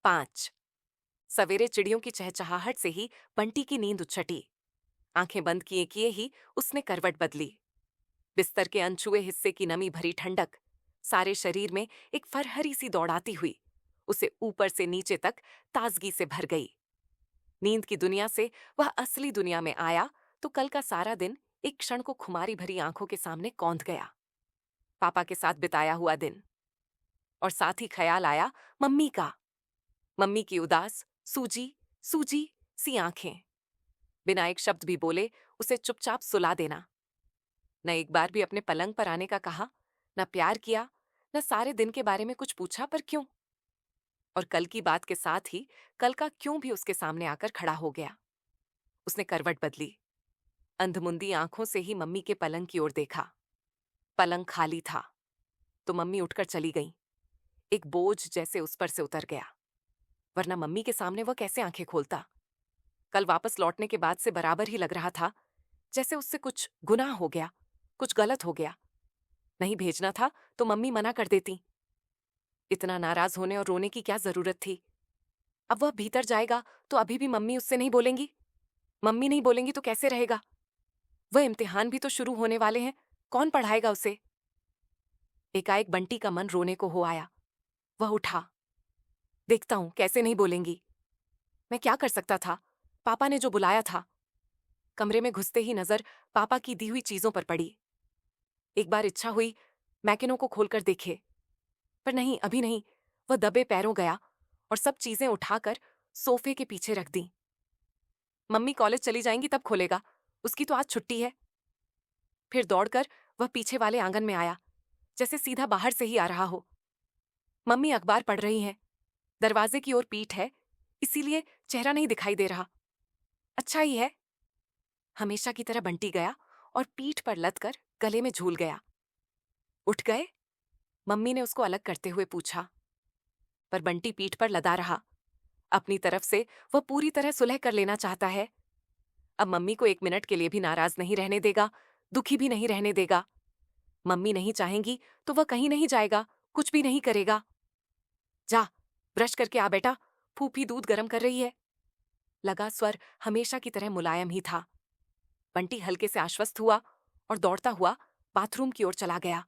5। सवेरे चिड़ियों की चहचहाहट से ही बंटी की नींद उछटी। आंखें बंद किए किए ही उसने करवट बदली। बिस्तर के अनछुए हिस्से की नमी भरी ठंडक सारे शरीर में एक फरहरी सी दौड़ाती हुई उसे ऊपर से नीचे तक ताजगी से भर गई। नींद की दुनिया से वह असली दुनिया में आया तो कल का सारा दिन एक क्षण को खुमारी भरी आंखों के सामने कौंध गया। पापा के साथ बिताया हुआ दिन, और साथ ही ख्याल आया मम्मी का। मम्मी की उदास, सूजी सूजी सी आंखें। बिना एक शब्द भी बोले उसे चुपचाप सुला देना। न एक बार भी अपने पलंग पर आने का कहा, न प्यार किया, न सारे दिन के बारे में कुछ पूछा, पर क्यों? और कल की बात के साथ ही कल का क्यों भी उसके सामने आकर खड़ा हो गया। उसने करवट बदली। अंधमुंदी आंखों से ही मम्मी के पलंग की ओर देखा। पलंग खाली था। तो मम्मी उठकर चली गई। एक बोझ जैसे उस पर से उतर गया। वरना मम्मी के सामने वह कैसे आंखें खोलता? कल वापस लौटने के बाद से बराबर ही लग रहा था जैसे उससे कुछ गुनाह हो गया, कुछ गलत हो गया। नहीं भेजना था तो मम्मी मना कर देती। इतना नाराज होने और रोने की क्या जरूरत थी? अब वह भीतर जाएगा तो अभी भी मम्मी उससे नहीं बोलेंगी। मम्मी नहीं बोलेंगी तो कैसे रहेगा? वह इम्तिहान भी तो शुरू होने वाले हैं, कौन पढ़ाएगा उसे? एकाएक बंटी का मन रोने को हो आया। वह उठा। देखता हूं कैसे नहीं बोलेंगी। मैं क्या कर सकता था? पापा ने जो बुलाया था। कमरे में घुसते ही नजर पापा की दी हुई चीजों पर पड़ी। एक बार इच्छा हुई मैकेनों को खोलकर देखे, पर नहीं, अभी नहीं। वह दबे पैरों गया और सब चीजें उठाकर सोफे के पीछे रख दी। मम्मी कॉलेज चली जाएंगी तब खोलेगा, उसकी तो आज छुट्टी है। फिर दौड़कर वह पीछे वाले आंगन में आया, जैसे सीधा बाहर से ही आ रहा हो। मम्मी अखबार पढ़ रही हैं। दरवाजे की ओर पीठ है, इसीलिए चेहरा नहीं दिखाई दे रहा। अच्छा ही है। हमेशा की तरह बंटी गया और पीठ पर लदकर गले में झूल गया। उठ गए? मम्मी ने उसको अलग करते हुए पूछा। पर बंटी पीठ पर लदा रहा। अपनी तरफ से वह पूरी तरह सुलह कर लेना चाहता है। अब मम्मी को एक मिनट के लिए भी नाराज नहीं रहने देगा, दुखी भी नहीं रहने देगा। मम्मी नहीं चाहेंगी तो वह कहीं नहीं जाएगा, कुछ भी नहीं करेगा। जा, ब्रश करके आ बेटा, फूफी दूध गर्म कर रही है। लगा स्वर हमेशा की तरह मुलायम ही था। बंटी हल्के से आश्वस्त हुआ और दौड़ता हुआ बाथरूम की ओर चला गया।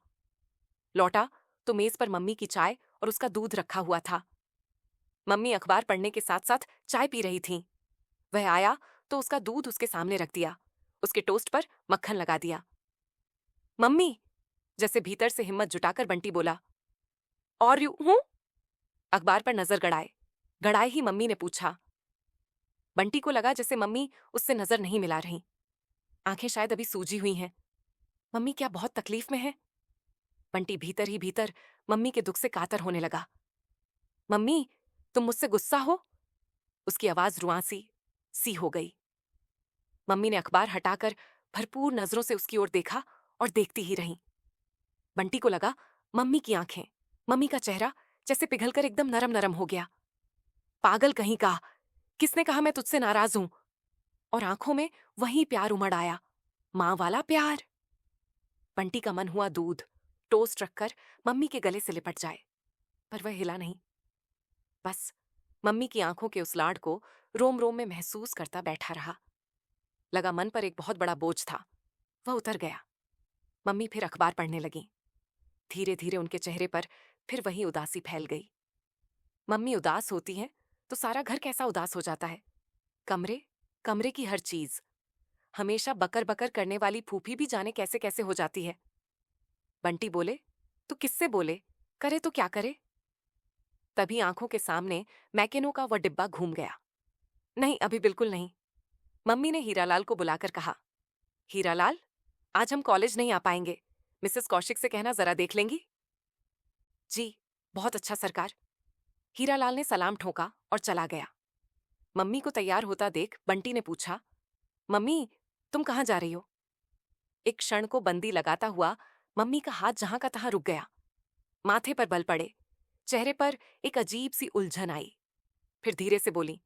लौटा तो मेज पर मम्मी की चाय और उसका दूध रखा हुआ था। मम्मी अखबार पढ़ने के साथ साथ चाय पी रही थीं। वह आया तो उसका दूध उसके सामने रख दिया, उसके टोस्ट पर मक्खन लगा दिया। मम्मी, जैसे भीतर से हिम्मत जुटाकर बंटी बोला। और यू हूं? अखबार पर नजर गड़ाए गड़ाए ही मम्मी ने पूछा। बंटी को लगा जैसे मम्मी उससे नजर नहीं मिला रही। आंखें शायद अभी सूजी हुई हैं। मम्मी क्या बहुत तकलीफ में है? बंटी भीतर ही भीतर मम्मी के दुख से कातर होने लगा। मम्मी, तुम मुझसे गुस्सा हो? उसकी आवाज रुआंसी सी हो गई। मम्मी ने अखबार हटाकर भरपूर नजरों से उसकी ओर देखा और देखती ही रही। बंटी को लगा मम्मी की आंखें, मम्मी का चेहरा जैसे पिघलकर एकदम नरम नरम हो गया। पागल कहीं का, किसने कहा मैं तुझसे नाराज हूं? और आंखों में वही प्यार उमड़ आया, मां वाला प्यार। बंटी का मन हुआ दूध, टोस्ट रखकर मम्मी के गले से लिपट जाए, पर वह हिला नहीं। बस मम्मी की आंखों के उस लाड को रोम रोम में महसूस करता बैठा रहा। लगा मन पर एक बहुत बड़ा बोझ था, वह उतर गया। मम्मी फिर अखबार पढ़ने लगी। धीरे धीरे उनके चेहरे पर फिर वही उदासी फैल गई। मम्मी उदास होती हैं तो सारा घर कैसा उदास हो जाता है। कमरे, कमरे की हर चीज। हमेशा बकर बकर करने वाली फूफी भी जाने कैसे कैसे हो जाती है। बंटी बोले तो किससे बोले, करे तो क्या करे? तभी आंखों के सामने मैकेनो का वह डिब्बा घूम गया। नहीं, अभी बिल्कुल नहीं। मम्मी ने हीरालाल को बुलाकर कहा। हीरालाल, आज हम कॉलेज नहीं आ पाएंगे, मिसेस कौशिक से कहना जरा देख लेंगी? जी, बहुत अच्छा सरकार। हीरालाल ने सलाम ठोका और चला गया। मम्मी को तैयार होता देख बंटी ने पूछा, मम्मी, तुम कहाँ जा रही हो? एक क्षण को बंदी लगाता हुआ मम्मी का हाथ जहां का तहां रुक गया। माथे पर बल पड़े, चेहरे पर एक अजीब सी उलझन आई। फिर धीरे से बोली,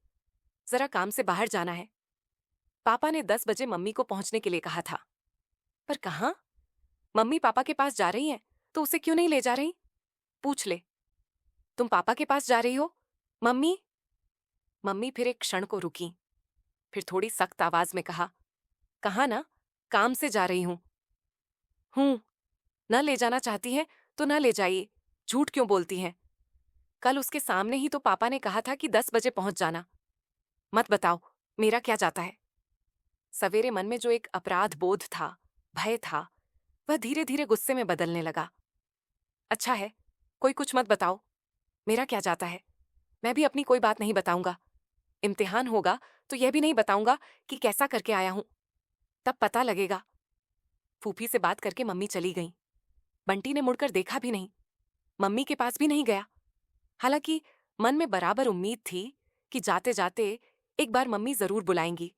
जरा काम से बाहर जाना है। पापा ने 10 बजे मम्मी को पहुंचने के लिए कहा था। पर कहाँ? मम्मी पापा के पास जा रही हैं तो उसे क्यों नहीं ले जा रही? पूछ ले। तुम पापा के पास जा रही हो? मम्मी। मम्मी फिर एक क्षण को रुकी, फिर थोड़ी सख्त आवाज में कहा, कहा ना, काम से जा रही हूं। न ले जाना चाहती हैं तो न ले जाइए, झूठ क्यों बोलती हैं? कल उसके सामने ही तो पापा ने कहा था कि 10 बजे पहुंच जाना। मत बताओ, मेरा क्या जाता है? सवेरे मन में जो एक अपराध बोध था, भय था, वह धीरे धीरे गुस्से में बदलने लगा। अच्छा है, कोई कुछ मत बताओ, मेरा क्या जाता है? मैं भी अपनी कोई बात नहीं बताऊंगा। इम्तिहान होगा तो यह भी नहीं बताऊंगा कि कैसा करके आया हूं, तब पता लगेगा। फूफी से बात करके मम्मी चली गईं। बंटी ने मुड़कर देखा भी नहीं, मम्मी के पास भी नहीं गया। हालांकि मन में बराबर उम्मीद थी कि जाते जाते एक बार मम्मी जरूर बुलाएंगी,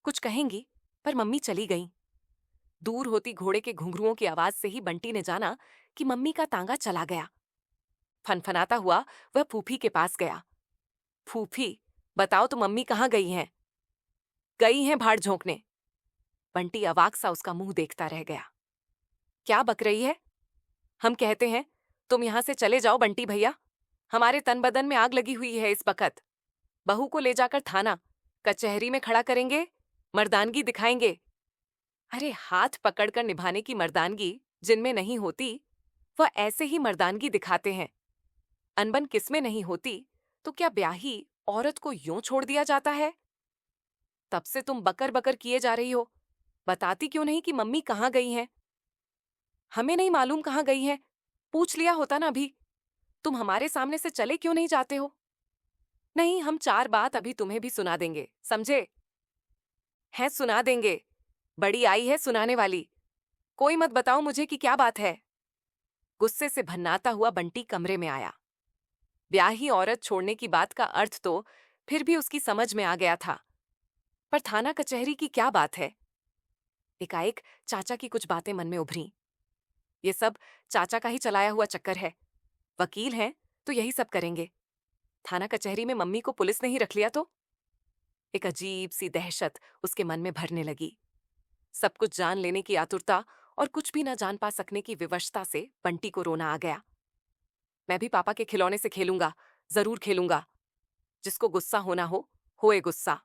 कुछ कहेंगी, पर मम्मी चली गईं। दूर होती घोड़े के घुंघरुओं की आवाज से ही बंटी ने जाना कि मम्मी का तांगा चला गया। फनफनाता हुआ वह फूफी के पास गया। फूफी, बताओ तो मम्मी कहाँ गई हैं? गई हैं भाड़ झोंकने। बंटी अवाक सा उसका मुंह देखता रह गया। क्या बक रही है? हम कहते हैं तुम यहां से चले जाओ बंटी भैया, हमारे तन बदन में आग लगी हुई है इस वक्त। बहू को ले जाकर थाना कचहरी में खड़ा करेंगे, मर्दानगी दिखाएंगे। अरे हाथ पकड़कर निभाने की मर्दानगी जिनमें नहीं होती, वह ऐसे ही मर्दानगी दिखाते हैं। अनबन किसमें नहीं होती तो क्या ब्याही औरत को यूं छोड़ दिया जाता है? तब से तुम बकर बकर किए जा रही हो, बताती क्यों नहीं कि मम्मी कहाँ गई हैं? हमें नहीं मालूम कहाँ गई हैं, पूछ लिया होता ना अभी। तुम हमारे सामने से चले क्यों नहीं जाते हो? नहीं, हम 4 बात अभी तुम्हें भी सुना देंगे, समझे? हैं, सुना देंगे। बड़ी आई है सुनाने वाली। कोई मत बताओ मुझे कि क्या बात है। गुस्से से भन्नाता हुआ बंटी कमरे में आया। ब्याही औरत छोड़ने की बात का अर्थ तो फिर भी उसकी समझ में आ गया था, पर थाना कचहरी की क्या बात है? एकाएक चाचा की कुछ बातें मन में उभरी। ये सब चाचा का ही चलाया हुआ चक्कर है। वकील हैं तो यही सब करेंगे। थाना कचहरी में मम्मी को पुलिस ने ही रख लिया तो? एक अजीब सी दहशत उसके मन में भरने लगी। सब कुछ जान लेने की आतुरता और कुछ भी न जान पा सकने की विवशता से बंटी को रोना आ गया। मैं भी पापा के खिलौने से खेलूंगा, जरूर खेलूंगा। जिसको गुस्सा होना हो, होए गुस्सा।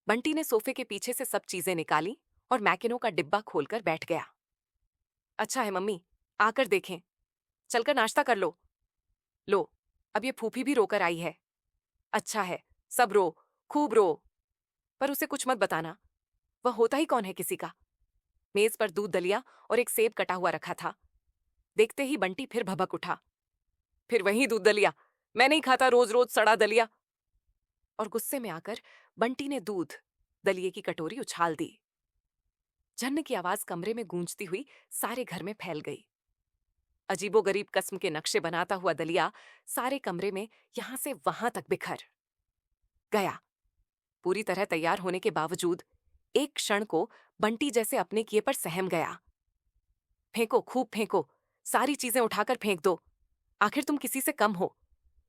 बंटी ने सोफे के पीछे से सब चीजें निकाली और मैकेनो का डिब्बा खोलकर बैठ गया। अच्छा है मम्मी, आकर देखें। चलकर नाश्ता कर लो। लो, अब ये फूफी भी रोकर आई है। अच्छा है, सब रो, खूब रो, पर उसे कुछ मत बताना। वह होता ही कौन है किसी का। मेज पर दूध दलिया और एक सेब कटा हुआ रखा था। देखते ही बंटी फिर भभक उठा। फिर वही दूध दलिया, मैं नहीं खाता रोज रोज सड़ा दलिया। और गुस्से में आकर बंटी ने दूध दलिये की कटोरी उछाल दी। झन्न की आवाज कमरे में गूंजती हुई सारे घर में फैल गई। अजीबोगरीब कस्म के नक्शे बनाता हुआ दलिया सारे कमरे में यहां से वहां तक बिखर गया। पूरी तरह तैयार होने के बावजूद एक क्षण को बंटी जैसे अपने किए पर सहम गया। फेंको, खूब फेंको, सारी चीजें उठाकर फेंक दो। आखिर तुम किसी से कम हो?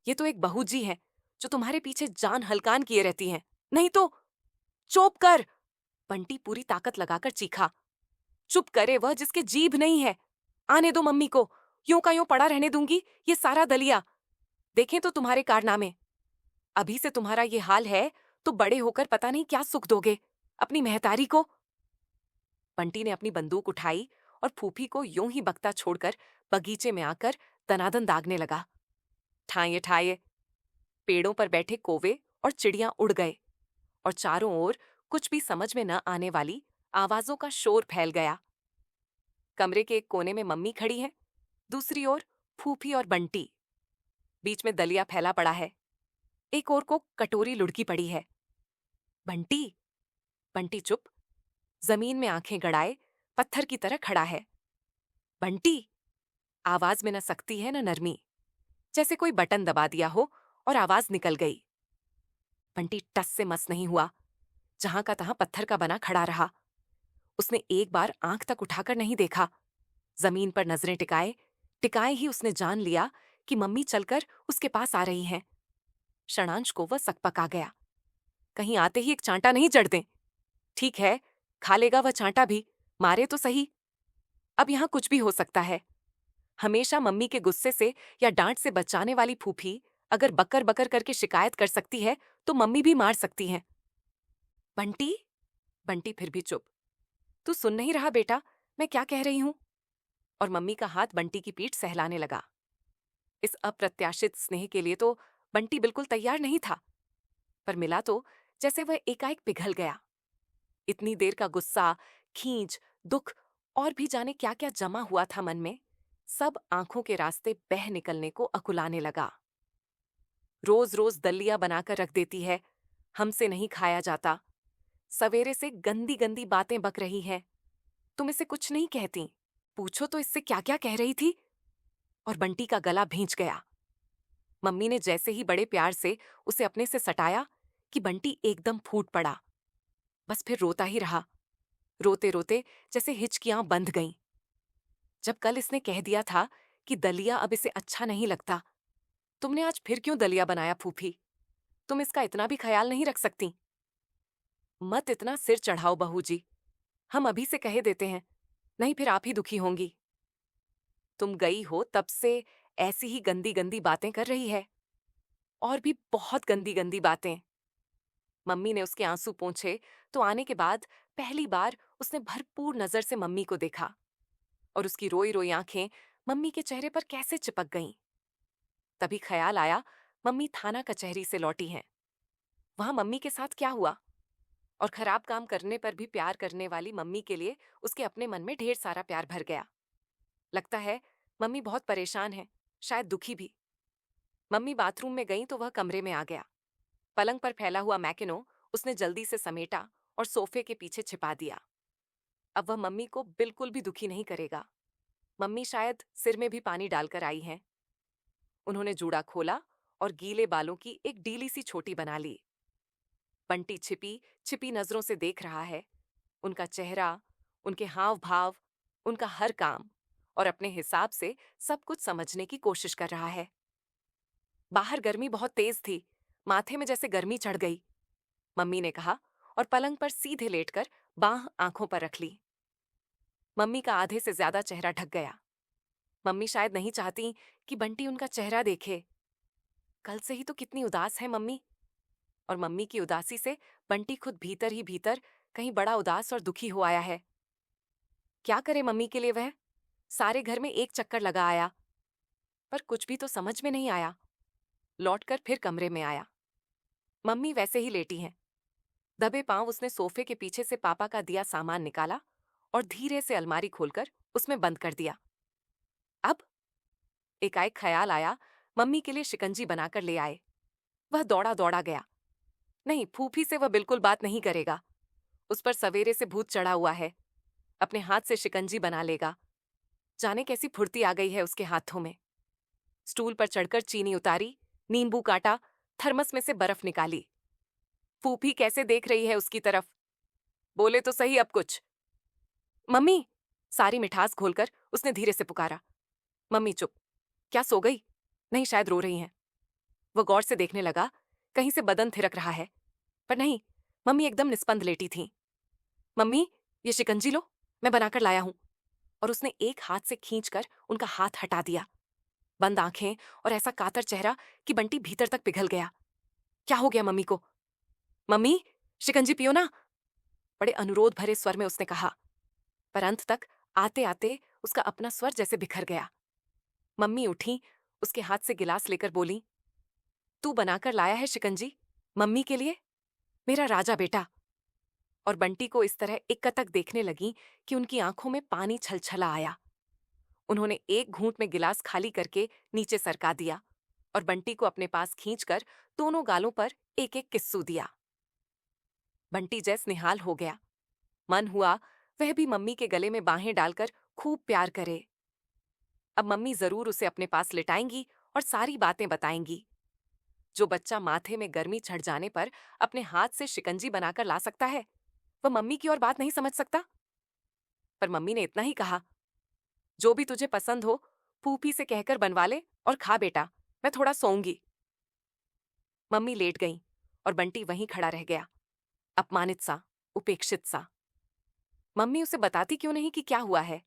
ये तो एक बहू जी है जो तुम्हारे पीछे जान हलकान किए रहती हैं। नहीं तो चुप कर! बंटी पूरी ताकत लगाकर चीखा। चुप करे वह जिसके जीभ नहीं है। आने दो मम्मी को, यूं का यूं पड़ा रहने दूंगी ये सारा दलिया। देखें तो तुम्हारे कारनामे। अभी से तुम्हारा ये हाल है तो बड़े होकर पता नहीं क्या सुख दोगे अपनी महतारी को। बंटी ने अपनी बंदूक उठाई और फूफी को यूं ही बकता छोड़कर बगीचे में आकर दनादन दागने लगा। ठाये ठाये पेड़ों पर बैठे कोवे और चिड़ियां उड़ गए और चारों ओर कुछ भी समझ में न आने वाली आवाजों का शोर फैल गया। कमरे के एक कोने में मम्मी खड़ी है, दूसरी ओर फूफी और बंटी। बीच में दलिया फैला पड़ा है, एक ओर को कटोरी लुढ़की पड़ी है। बंटी! बंटी चुप, जमीन में आंखें गड़ाए पत्थर की तरह खड़ा है। बंटी! आवाज में न सख्ती है न नरमी, जैसे कोई बटन दबा दिया हो और आवाज निकल गई। बंटी टस से मस नहीं हुआ, जहां का तहां पत्थर का बना खड़ा रहा। उसने एक बार आंख तक उठाकर नहीं देखा। जमीन पर नजरें टिकाए टिकाए ही उसने जान लिया कि मम्मी चलकर उसके पास आ रही हैं। क्षणांश को वह सकपका गया। कहीं आते ही एक चांटा नहीं जड़ दें। ठीक है, खा लेगा वह चांटा भी, मारे तो सही। अब यहां कुछ भी हो सकता है। हमेशा मम्मी के गुस्से से या डांट से बचाने वाली फूफी अगर बकर बकर करके शिकायत कर सकती है तो मम्मी भी मार सकती हैं। बंटी, बंटी फिर भी चुप। तू सुन नहीं रहा बेटा, मैं क्या कह रही हूं? और मम्मी का हाथ बंटी की पीठ सहलाने लगा। इस अप्रत्याशित स्नेह के लिए तो बंटी बिल्कुल तैयार नहीं था, पर मिला तो जैसे वह एकाएक पिघल गया। इतनी देर का गुस्सा, खींच, दुख और भी जाने क्या क्या जमा हुआ था मन में, सब आंखों के रास्ते बह निकलने को अकुलाने लगा। रोज रोज दलिया बनाकर रख देती है, हमसे नहीं खाया जाता, सवेरे से गंदी गंदी बातें बक रही है, तुम इसे कुछ नहीं कहती, पूछो तो इससे क्या क्या कह रही थी। और बंटी का गला भींच गया। मम्मी ने जैसे ही बड़े प्यार से उसे अपने से सटाया कि बंटी एकदम फूट पड़ा। बस फिर रोता ही रहा, रोते रोते जैसे हिचकियां बंध गईं। जब कल इसने कह दिया था कि दलिया अब इसे अच्छा नहीं लगता, तुमने आज फिर क्यों दलिया बनाया फूफी? तुम इसका इतना भी ख्याल नहीं रख सकती? मत इतना सिर चढ़ाओ बहू जी, हम अभी से कहे देते हैं, नहीं फिर आप ही दुखी होंगी। तुम गई हो तब से ऐसी ही गंदी गंदी बातें कर रही है, और भी बहुत गंदी गंदी बातें। मम्मी ने उसके आंसू पोंछे तो आने के बाद पहली बार उसने भरपूर नजर से मम्मी को देखा, और उसकी रोई रोई आंखें मम्मी के चेहरे पर कैसे चिपक गईं। तभी ख्याल आया, मम्मी थाना कचहरी से लौटी हैं। वहां मम्मी के साथ क्या हुआ, और खराब काम करने पर भी प्यार करने वाली मम्मी के लिए उसके अपने मन में ढेर सारा प्यार भर गया। लगता है मम्मी बहुत परेशान है, शायद दुखी भी। मम्मी बाथरूम में गई तो वह कमरे में आ गया। पलंग पर फैला हुआ मैकेनो उसने जल्दी से समेटा और सोफे के पीछे छिपा दिया। अब वह मम्मी को बिल्कुल भी दुखी नहीं करेगा। मम्मी शायद सिर में भी पानी डालकर आई हैं। उन्होंने जूड़ा खोला और गीले बालों की एक डीली सी छोटी बना ली। बंटी छिपी छिपी नजरों से देख रहा है, उनका चेहरा, उनके हाव भाव, उनका हर काम, और अपने हिसाब से सब कुछ समझने की कोशिश कर रहा है। बाहर गर्मी बहुत तेज थी, माथे में जैसे गर्मी चढ़ गई, मम्मी ने कहा, और पलंग पर सीधे लेटकर बांह आंखों पर रख ली। मम्मी का आधे से ज्यादा चेहरा ढक गया। मम्मी शायद नहीं चाहती कि बंटी उनका चेहरा देखे। कल से ही तो कितनी उदास है मम्मी, और मम्मी की उदासी से बंटी खुद भीतर ही भीतर कहीं बड़ा उदास और दुखी हो आया है। क्या करे मम्मी के लिए वह? सारे घर में एक चक्कर लगा आया, पर कुछ भी तो समझ में नहीं आया। लौटकर फिर कमरे में आया। मम्मी वैसे ही लेटी हैं। दबे पांव उसने सोफे के पीछे से पापा का दिया सामान निकाला और धीरे से अलमारी खोलकर उसमें बंद कर दिया। अब एकाएक ख्याल आया, मम्मी के लिए शिकंजी बनाकर ले आए। वह दौड़ा दौड़ा गया। नहीं, फूफी से वह बिल्कुल बात नहीं करेगा। उस पर सवेरे से भूत चढ़ा हुआ है। अपने हाथ से शिकंजी बना लेगा। जाने कैसी फुर्ती आ गई है उसके हाथों में। स्टूल पर चढ़कर चीनी उतारी, नींबू काटा, थर्मस में से बर्फ निकाली। फूफी कैसे देख रही है उसकी तरफ, बोले तो सही अब कुछ। मम्मी, सारी मिठास घोलकर उसने धीरे से पुकारा। मम्मी चुप। क्या सो गई? नहीं, शायद रो रही हैं। वह गौर से देखने लगा, कहीं से बदन थिरक रहा है, पर नहीं, मम्मी एकदम निस्पंद लेटी थीं। मम्मी, ये शिकंजी लो, मैं बनाकर लाया हूं। और उसने एक हाथ से खींचकर उनका हाथ हटा दिया। बंद आंखें और ऐसा कातर चेहरा कि बंटी भीतर तक पिघल गया। क्या हो गया मम्मी को? मम्मी, शिकंजी पियो ना, बड़े अनुरोध भरे स्वर में उसने कहा। पर अंत तक आते आते उसका अपना स्वर जैसे बिखर गया। मम्मी उठी, उसके हाथ से गिलास लेकर बोली, तू बनाकर लाया है शिकंजी मम्मी के लिए, मेरा राजा बेटा। और बंटी को इस तरह इक्कतक देखने लगी कि उनकी आंखों में पानी छलछला आया। उन्होंने एक घूंट में गिलास खाली करके नीचे सरका दिया और बंटी को अपने पास खींचकर दोनों गालों पर एक एक किस्सू दिया। बंटी जैस निहाल हो गया। मन हुआ वह भी मम्मी के गले में बाहें डालकर खूब प्यार करे। अब मम्मी जरूर उसे अपने पास लिटाएंगी और सारी बातें बताएंगी। जो बच्चा माथे में गर्मी चढ़ जाने पर अपने हाथ से शिकंजी बनाकर ला सकता है, वह मम्मी की और बात नहीं समझ सकता। पर मम्मी ने इतना ही कहा, जो भी तुझे पसंद हो फूफी से कहकर बनवा ले और खा बेटा, मैं थोड़ा सोऊंगी। मम्मी लेट गईं और बंटी वहीं खड़ा रह गया, अपमानित सा, उपेक्षित सा। मम्मी उसे बताती क्यों नहीं कि क्या हुआ है?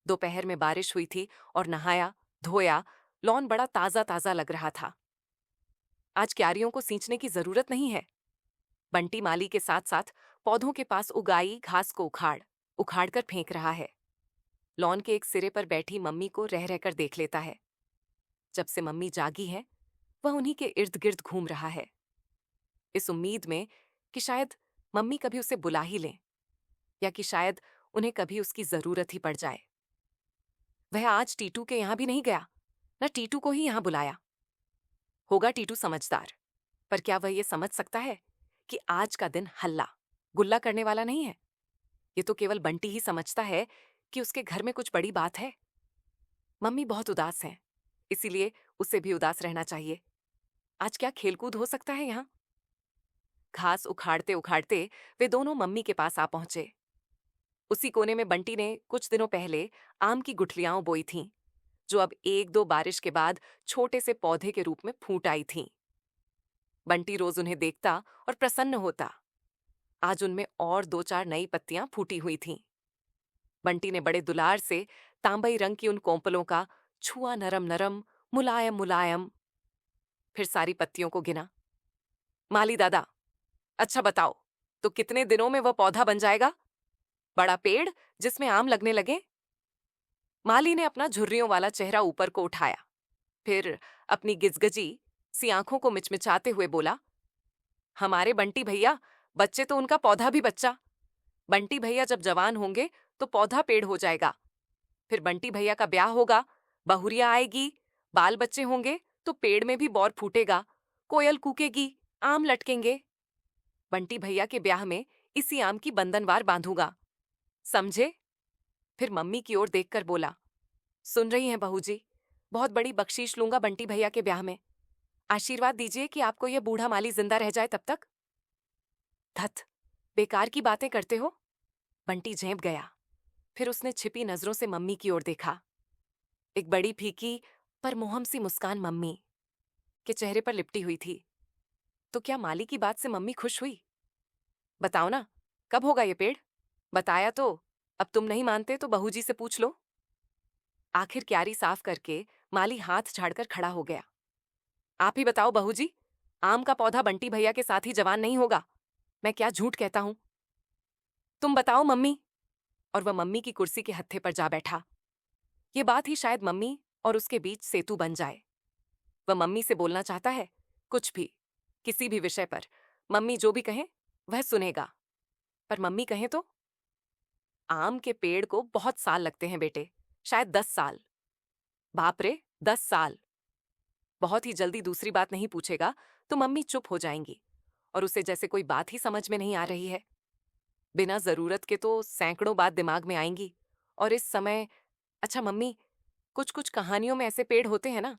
दोपहर में बारिश हुई थी और नहाया, धोया, लॉन बड़ा ताजा ताजा लग रहा था। आज क्यारियों को सींचने की जरूरत नहीं है। बंटी माली के साथ साथ पौधों के पास उगाई घास को उखाड़ उखाड़ कर फेंक रहा है। लॉन के एक सिरे पर बैठी मम्मी को रह रहकर देख लेता है। जब से मम्मी जागी है, वह उन्हीं के इर्द गिर्द घूम रहा है, इस उम्मीद में कि शायद मम्मी कभी उसे बुला ही लें, या कि शायद उन्हें कभी उसकी जरूरत ही पड़ जाए। वह आज टीटू के यहां भी नहीं गया, न टीटू को ही यहां बुलाया। होगा टीटू समझदार, पर क्या वह यह समझ सकता है कि आज का दिन हल्ला गुल्ला करने वाला नहीं है। ये तो केवल बंटी ही समझता है कि उसके घर में कुछ बड़ी बात है। मम्मी बहुत उदास हैं, इसीलिए उसे भी उदास रहना चाहिए। आज क्या खेलकूद हो सकता है यहाँ? घास उखाड़ते उखाड़ते वे दोनों मम्मी के पास आ पहुंचे। उसी कोने में बंटी ने कुछ दिनों पहले आम की गुठलियां बोई थीं, जो अब एक दो बारिश के बाद छोटे से पौधे के रूप में फूट आई थीं। बंटी रोज उन्हें देखता और प्रसन्न होता। आज उनमें और दो चार नई पत्तियां फूटी हुई थीं। बंटी ने बड़े दुलार से तांबई रंग की उन कोंपलों का छुआ, नरम नरम, मुलायम मुलायम, फिर सारी पत्तियों को गिना। माली दादा, अच्छा बताओ, तो कितने दिनों में वह पौधा बन जाएगा, बड़ा पेड़ जिसमें आम लगने लगे? माली ने अपना झुर्रियों वाला चेहरा ऊपर को उठाया, फिर अपनी गिजगजी सी आंखों को मिचमिचाते हुए बोला, हमारे बंटी भैया, बच्चे तो उनका पौधा भी बच्चा। बंटी भैया जब जवान होंगे तो पौधा पेड़ हो जाएगा। फिर बंटी भैया का ब्याह होगा, बहुरिया आएगी, बाल बच्चे होंगे तो पेड़ में भी बौर फूटेगा, कोयल कूकेगी, आम लटकेंगे। बंटी भैया के ब्याह में इसी आम की बंधनवार बांधूंगा, समझे? फिर मम्मी की ओर देखकर बोला, सुन रही हैं बहू जी, बहुत बड़ी बख्शीश लूंगा बंटी भैया के ब्याह में। आशीर्वाद दीजिए कि आपको यह बूढ़ा माली जिंदा रह जाए तब तक। धत, बेकार की बातें करते हो। बंटी झेंप गया। फिर उसने छिपी नजरों से मम्मी की ओर देखा। एक बड़ी फीकी पर मोहम सी मुस्कान मम्मी के चेहरे पर लिपटी हुई थी। तो क्या माली की बात से मम्मी खुश हुई? बताओ ना, कब होगा ये पेड़? बताया तो, अब तुम नहीं मानते तो बहू जी से पूछ लो। आखिर क्यारी साफ करके माली हाथ झाड़कर खड़ा हो गया। आप ही बताओ बहू जी, आम का पौधा बंटी भैया के साथ ही जवान नहीं होगा? मैं क्या झूठ कहता हूं? तुम बताओ मम्मी। और वह मम्मी की कुर्सी के हत्थे पर जा बैठा। ये बात ही शायद मम्मी और उसके बीच सेतु बन जाए। वह मम्मी से बोलना चाहता है, कुछ भी, किसी भी विषय पर। मम्मी जो भी कहें वह सुनेगा। पर मम्मी कहें तो? आम के पेड़ को बहुत साल लगते हैं बेटे, शायद 10 साल। बाप रे, 10 साल! बहुत ही जल्दी दूसरी बात नहीं पूछेगा तो मम्मी चुप हो जाएंगी और उसे जैसे कोई बात ही समझ में नहीं आ रही है। बिना जरूरत के तो सैकड़ों बात दिमाग में आएंगी। और इस समय, अच्छा मम्मी, कुछ कुछ कहानियों में ऐसे पेड़ होते हैं ना,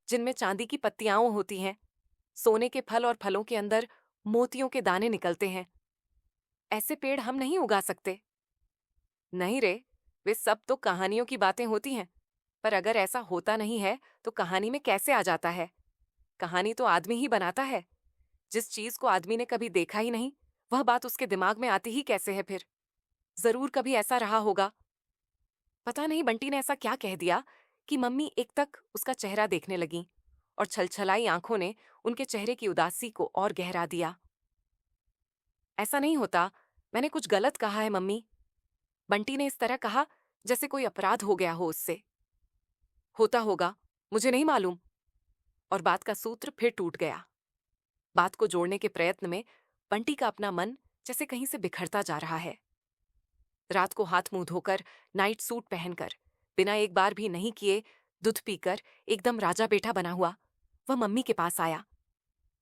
जिनमें चांदी की पत्तियां होती हैं, सोने के फल और फलों के अंदर मोतियों के दाने निकलते हैं। ऐसे पेड़ हम नहीं उगा सकते। नहीं रे, वे सब तो कहानियों की बातें होती हैं। पर अगर ऐसा होता नहीं है तो कहानी में कैसे आ जाता है? कहानी तो आदमी ही बनाता है। जिस चीज को आदमी ने कभी देखा ही नहीं, वह बात उसके दिमाग में आती ही कैसे है फिर? जरूर कभी ऐसा रहा होगा। पता नहीं बंटी ने ऐसा क्या कह दिया कि मम्मी एकटक उसका चेहरा देखने लगीं और छलछलाई आंखों ने उनके चेहरे की उदासी को और गहरा दिया। ऐसा नहीं होता, मैंने कुछ गलत कहा है मम्मी। बंटी ने इस तरह कहा जैसे कोई अपराध हो गया हो उससे। होता होगा, मुझे नहीं मालूम। और बात का सूत्र फिर टूट गया। बात को जोड़ने के प्रयत्न में बंटी का अपना मन जैसे कहीं से बिखरता जा रहा है। रात को हाथ मुंह धोकर, नाइट सूट पहनकर, बिना एक बार भी नहीं किए दूध पीकर एकदम राजा बेटा बना हुआ वह मम्मी के पास आया।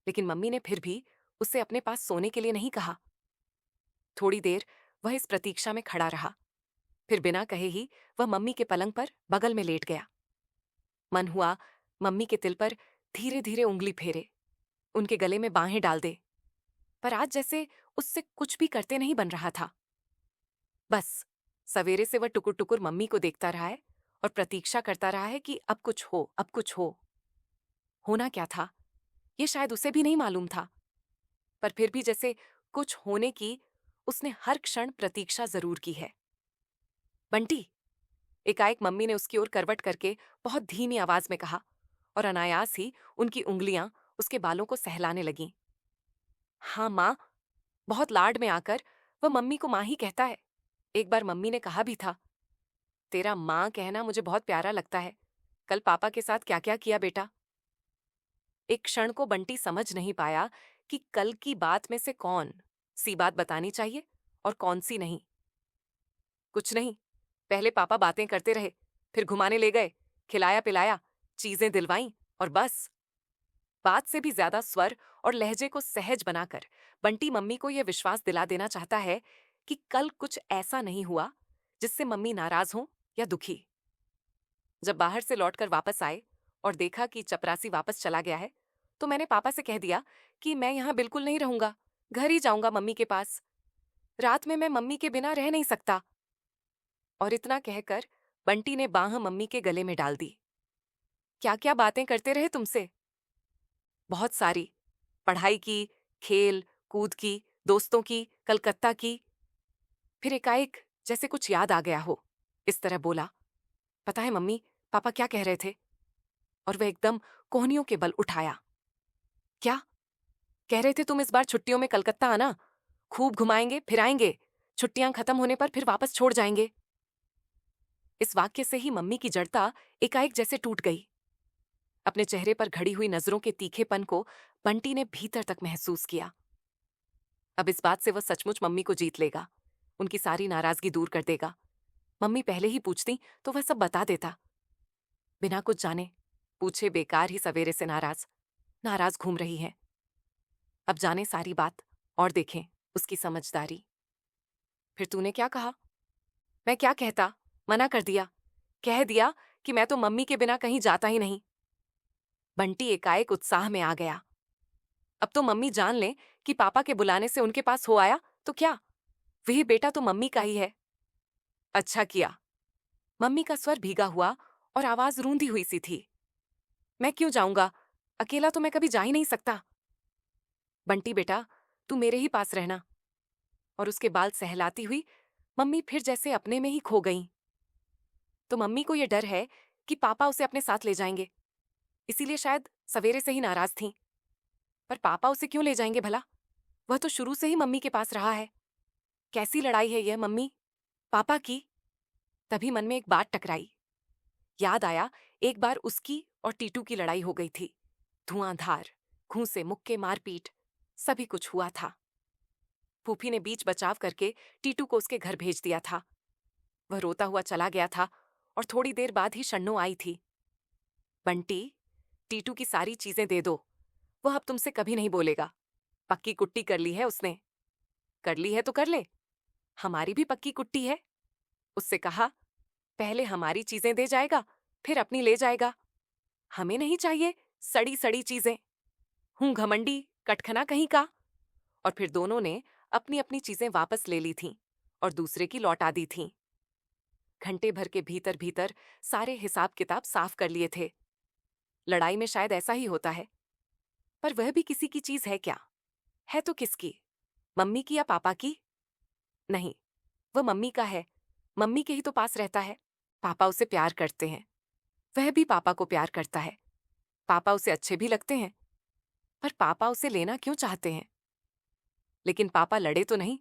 लेकिन मम्मी ने फिर भी उसे अपने पास सोने के लिए नहीं कहा। थोड़ी देर वह इस प्रतीक्षा में खड़ा रहा। फिर बिना कहे ही वह मम्मी के पलंग पर बगल में लेट गया। मन हुआ मम्मी के तिल पर धीरे धीरे उंगली फेरे, उनके गले में बाहें डाल दे। पर आज जैसे उससे कुछ भी करते नहीं बन रहा था। बस सवेरे से वह टुकुर टुकुर मम्मी को देखता रहा है और प्रतीक्षा करता रहा है कि अब कुछ हो, अब कुछ हो। होना क्या था, ये शायद उसे भी नहीं मालूम था। पर फिर भी जैसे कुछ होने की उसने हर क्षण प्रतीक्षा जरूर की है। बंटी, एकाएक मम्मी ने उसकी ओर करवट करके बहुत धीमी आवाज में कहा और अनायास ही उनकी उंगलियां उसके बालों को सहलाने लगीं। हाँ माँ, बहुत लाड में आकर वह मम्मी को माँ ही कहता है। एक बार मम्मी ने कहा भी था, तेरा माँ कहना मुझे बहुत प्यारा लगता है। कल पापा के साथ क्या क्या किया बेटा? एक क्षण को बंटी समझ नहीं पाया कि कल की बात में से कौन सी बात बतानी चाहिए और कौन सी नहीं। कुछ नहीं, पहले पापा बातें करते रहे, फिर घुमाने ले गए, खिलाया पिलाया, चीजें दिलवाईं और बस। बात से भी ज्यादा स्वर और लहजे को सहज बनाकर बंटी मम्मी को यह विश्वास दिला देना चाहता है कि कल कुछ ऐसा नहीं हुआ जिससे मम्मी नाराज हो या दुखी। जब बाहर से लौटकर वापस आए और देखा कि चपरासी वापस चला गया है, तो मैंने पापा से कह दिया कि मैं यहां बिल्कुल नहीं रहूंगा, घर ही जाऊंगा मम्मी के पास। रात में मैं मम्मी के बिना रह नहीं सकता। और इतना कहकर बंटी ने बांह मम्मी के गले में डाल दी। क्या क्या बातें करते रहे तुमसे? बहुत सारी। पढ़ाई की, खेल कूद की, दोस्तों की, कलकत्ता की। फिर एकाएक जैसे कुछ याद आ गया हो, इस तरह बोला, पता है मम्मी, पापा क्या कह रहे थे? और वह एकदम कोहनियों के बल उठाया। क्या कह रहे थे? तुम इस बार छुट्टियों में कलकत्ता आना, खूब घुमाएंगे फिराएंगे, छुट्टियां खत्म होने पर फिर वापस छोड़ जाएंगे। इस वाक्य से ही मम्मी की जड़ता एकाएक जैसे टूट गई। अपने चेहरे पर घड़ी हुई नजरों के तीखेपन को बंटी ने भीतर तक महसूस किया। अब इस बात से वह सचमुच मम्मी को जीत लेगा, उनकी सारी नाराजगी दूर कर देगा। मम्मी पहले ही पूछती तो वह सब बता देता। बिना कुछ जाने पूछे बेकार ही सवेरे से नाराज नाराज घूम रही है। अब जाने सारी बात और देखें उसकी समझदारी। फिर तूने क्या कहा? मैं क्या कहता, मना कर दिया, कह दिया कि मैं तो मम्मी के बिना कहीं जाता ही नहीं। बंटी एकाएक उत्साह में आ गया। अब तो मम्मी जान ले कि पापा के बुलाने से उनके पास हो आया तो क्या, वही बेटा तो मम्मी का ही है। अच्छा किया। मम्मी का स्वर भीगा हुआ और आवाज रूंधी हुई सी थी। मैं क्यों जाऊंगा, अकेला तो मैं कभी जा ही नहीं सकता। बंटी बेटा, तू मेरे ही पास रहना। और उसके बाल सहलाती हुई मम्मी फिर जैसे अपने में ही खो गईं। तो मम्मी को यह डर है कि पापा उसे अपने साथ ले जाएंगे, इसीलिए शायद सवेरे से ही नाराज थीं। पर पापा उसे क्यों ले जाएंगे भला? वह तो शुरू से ही मम्मी के पास रहा है। कैसी लड़ाई है यह मम्मी पापा की? तभी मन में एक बात टकराई। याद आया, एक बार उसकी और टीटू की लड़ाई हो गई थी। धुआंधार, घूंसे मुक्के मारपीट, सभी कुछ हुआ था। फूफी ने बीच बचाव करके टीटू को उसके घर भेज दिया था। वह रोता हुआ चला गया था और थोड़ी देर बाद ही शन्नो आई थी। बंटी, टीटू की सारी चीजें दे दो, वह अब तुमसे कभी नहीं बोलेगा। पक्की कुट्टी कर ली है उसने। कर ली है तो कर ले, हमारी भी पक्की कुट्टी है। उससे कहा, पहले हमारी चीजें दे जाएगा, फिर अपनी ले जाएगा। हमें नहीं चाहिए सड़ी सड़ी चीजें। हूं घमंडी कटखना कहीं का। और फिर दोनों ने अपनी अपनी चीजें वापस ले ली थीं और दूसरे की लौटा दी थीं। घंटे भर के भीतर भीतर सारे हिसाब किताब साफ कर लिए थे। लड़ाई में शायद ऐसा ही होता है। पर वह भी किसी की चीज है क्या? है तो किसकी? मम्मी की या पापा की? नहीं, वह मम्मी का है। मम्मी के ही तो पास रहता है। पापा उसे प्यार करते हैं, वह भी पापा को प्यार करता है। पापा उसे अच्छे भी लगते हैं। पर पापा उसे लेना क्यों चाहते हैं? लेकिन पापा लड़े तो नहीं।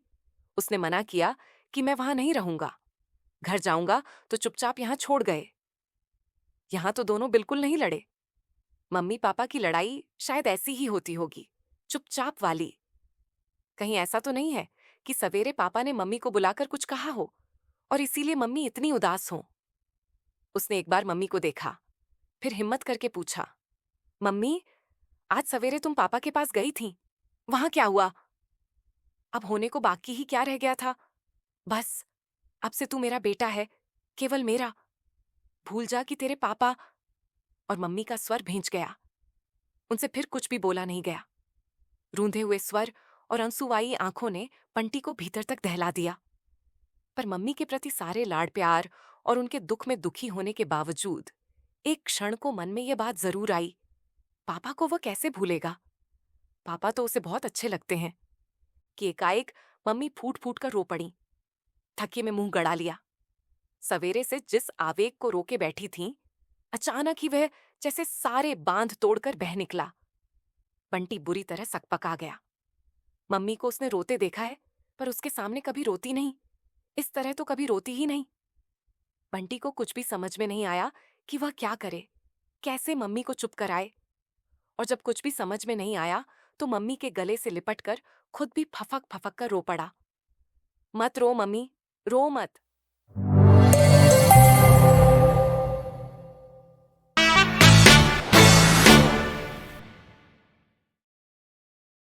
उसने मना किया कि मैं वहां नहीं रहूंगा, घर जाऊंगा तो चुपचाप यहां छोड़ गए। यहां तो दोनों बिल्कुल नहीं लड़े। मम्मी पापा की लड़ाई शायद ऐसी ही होती होगी, चुपचाप वाली। कहीं ऐसा तो नहीं है कि सवेरे पापा ने मम्मी को बुलाकर कुछ कहा हो और इसीलिए मम्मी इतनी उदास हो। उसने एक बार मम्मी को देखा, फिर हिम्मत करके पूछा, मम्मी, आज सवेरे तुम पापा के पास गई थी, वहां क्या हुआ? अब होने को बाकी ही क्या रह गया था? बस, अब से तू मेरा बेटा है, केवल मेरा। भूल जा कि तेरे पापा। और मम्मी का स्वर भींच गया। उनसे फिर कुछ भी बोला नहीं गया। रूंधे हुए स्वर और आंसुवाई आंखों ने पंटी को भीतर तक दहला दिया। पर मम्मी के प्रति सारे लाड प्यार और उनके दुख में दुखी होने के बावजूद एक क्षण को मन में यह बात जरूर आई, पापा को वह कैसे भूलेगा? पापा तो उसे बहुत अच्छे लगते हैं। कि एकाएक मम्मी फूट फूट कर रो पड़ी। थके में मुंह गड़ा लिया। सवेरे से जिस आवेग को रोके बैठी थीं, अचानक ही वह जैसे सारे बांध तोड़कर बह निकला। बंटी बुरी तरह सकपका गया। मम्मी को उसने रोते देखा है, पर उसके सामने कभी रोती नहीं। इस तरह तो कभी रोती ही नहीं। बंटी को कुछ भी समझ में नहीं आया कि वह क्या करे, कैसे मम्मी को चुप कराए। और जब कुछ भी समझ में नहीं आया तो मम्मी के गले से लिपटकर खुद भी फफक फफक कर रो पड़ा। मत रो मम्मी, रो मत,